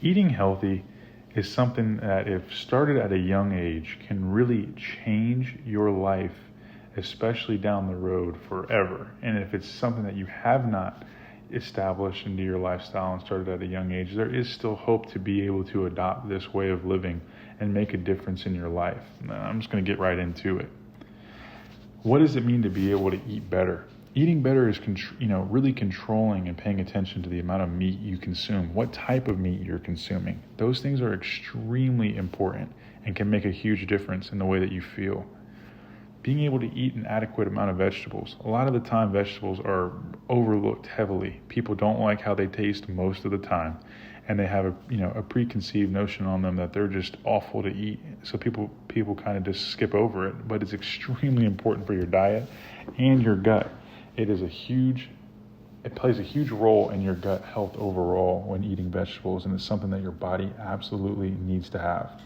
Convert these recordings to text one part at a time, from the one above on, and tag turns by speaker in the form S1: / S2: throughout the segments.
S1: Eating healthy is something that, if started at a young age, can really change your life, especially down the road, forever. And if it's something that you have not established into your lifestyle and started at a young age, there is still hope to be able to adopt this way of living and make a difference in your life. I'm just going to get right into it. What does it mean to be able to eat better? Eating better is really controlling and paying attention to the amount of meat you consume, what type of meat you're consuming. Those things are extremely important and can make a huge difference in the way that you feel. Being able to eat an adequate amount of vegetables. A lot of the time, vegetables are overlooked heavily. People don't like how they taste most of the time, and they have a preconceived notion on them that they're just awful to eat. So people kind of just skip over it, but it's extremely important for your diet and your gut. It plays a huge role in your gut health overall when eating vegetables, and it's something that your body absolutely needs to have.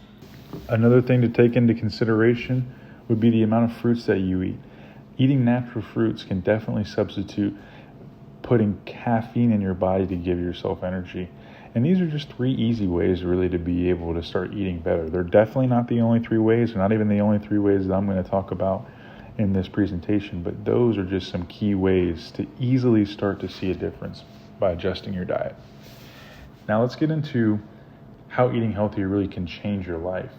S1: Another thing to take into consideration would be the amount of fruits that you eat. Eating natural fruits can definitely substitute putting caffeine in your body to give yourself energy. And these are just 3 easy ways really to be able to start eating better. They're definitely not the only 3 ways. They're not even the only 3 ways that I'm going to talk about in this presentation, but those are just some key ways to easily start to see a difference by adjusting your diet. Now let's get into how eating healthier really can change your life.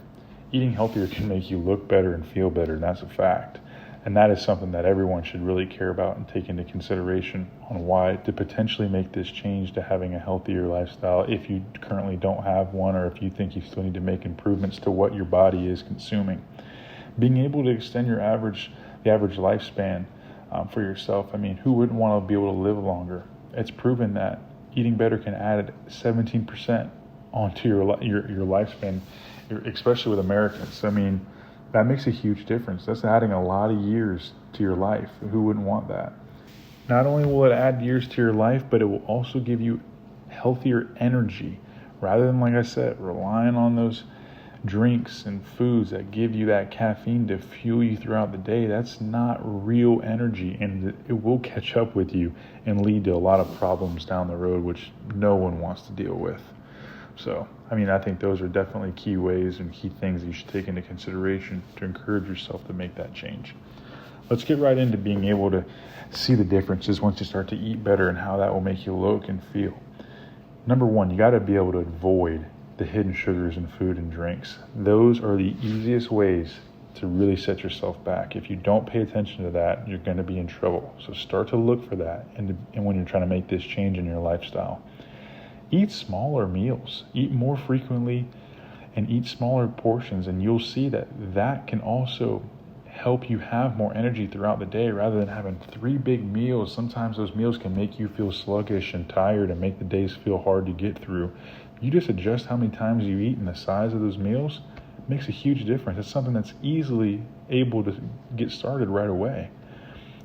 S1: Eating healthier can make you look better and feel better, and that's a fact. And that is something that everyone should really care about and take into consideration on why to potentially make this change to having a healthier lifestyle if you currently don't have one, or if you think you still need to make improvements to what your body is consuming. Being able to extend the average lifespan for yourself. I mean, who wouldn't want to be able to live longer? It's proven that eating better can add 17% onto your lifespan, especially with Americans. I mean, that makes a huge difference. That's adding a lot of years to your life. Who wouldn't want that? Not only will it add years to your life, but it will also give you healthier energy, rather than, like I said, relying on those drinks and foods that give you that caffeine to fuel you throughout the day. That's not real energy, and it will catch up with you and lead to a lot of problems down the road, which no one wants to deal with. So, I think those are definitely key ways and key things that you should take into consideration to encourage yourself to make that change. Let's get right into being able to see the differences once you start to eat better and how that will make you look and feel. Number 1, you got to be able to avoid the hidden sugars in food and drinks. Those are the easiest ways to really set yourself back. If you don't pay attention to that, you're going to be in trouble. So start to look for that and when you're trying to make this change in your lifestyle. Eat smaller meals, eat more frequently, and eat smaller portions, and you'll see that can also help you have more energy throughout the day rather than having 3 big meals. Sometimes those meals can make you feel sluggish and tired and make the days feel hard to get through. You just adjust how many times you eat and the size of those meals. It makes a huge difference. It's something that's easily able to get started right away.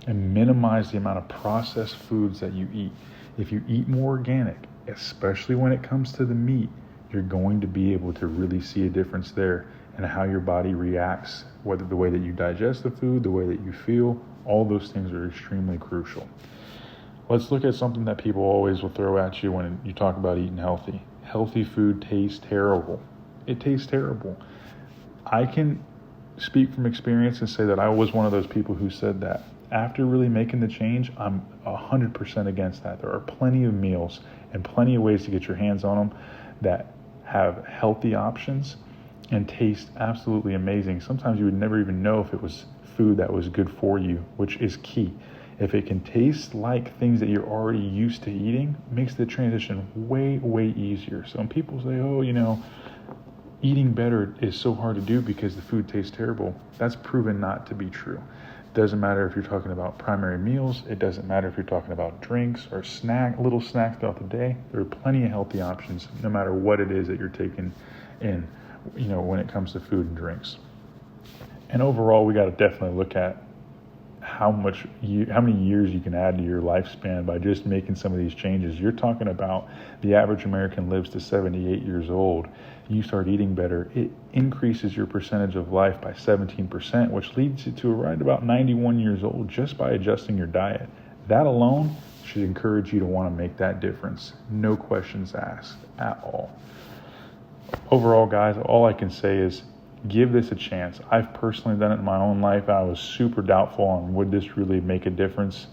S1: And minimize the amount of processed foods that you eat. If you eat more organic, especially when it comes to the meat, you're going to be able to really see a difference there in how your body reacts, whether the way that you digest the food, the way that you feel. All those things are extremely crucial. Let's look at something that people always will throw at you when you talk about eating healthy. Healthy food tastes terrible. It tastes terrible. I can speak from experience and say that I was one of those people who said that. After really making the change, I'm 100% against that. There are plenty of meals and plenty of ways to get your hands on them that have healthy options and taste absolutely amazing. Sometimes you would never even know if it was food that was good for you, which is key. If it can taste like things that you're already used to eating, it makes the transition way, way easier. So when people say, eating better is so hard to do because the food tastes terrible, that's proven not to be true. It doesn't matter if you're talking about primary meals. It doesn't matter if you're talking about drinks or little snacks throughout the day. There are plenty of healthy options no matter what it is that you're taking in, when it comes to food and drinks. And overall, we got to definitely look at how many years you can add to your lifespan by just making some of these changes. You're talking about the average American lives to 78 years old. You start eating better, it increases your percentage of life by 17%, which leads you to right about 91 years old just by adjusting your diet. That alone should encourage you to want to make that difference. No questions asked at all. overall, guys, all I can say is give this a chance. I've personally done it in my own life. I was super doubtful on would this really make a difference.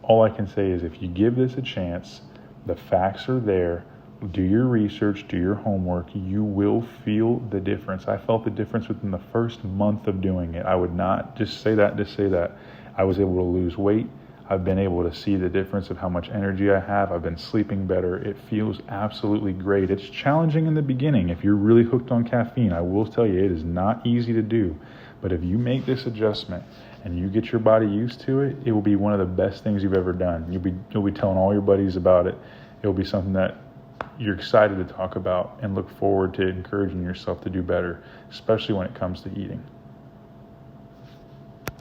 S1: All I can say is if you give this a chance, the facts are there. Do your research, do your homework. You will feel the difference. I felt the difference within the first month of doing it. I would not just say that. I was able to lose weight. I've been able to see the difference of how much energy I have. I've been sleeping better. It feels absolutely great. It's challenging in the beginning. If you're really hooked on caffeine, I will tell you it is not easy to do. But if you make this adjustment and you get your body used to it, it will be one of the best things you've ever done. You'll be telling all your buddies about it. It will be something that you're excited to talk about and look forward to encouraging yourself to do better, especially when it comes to eating.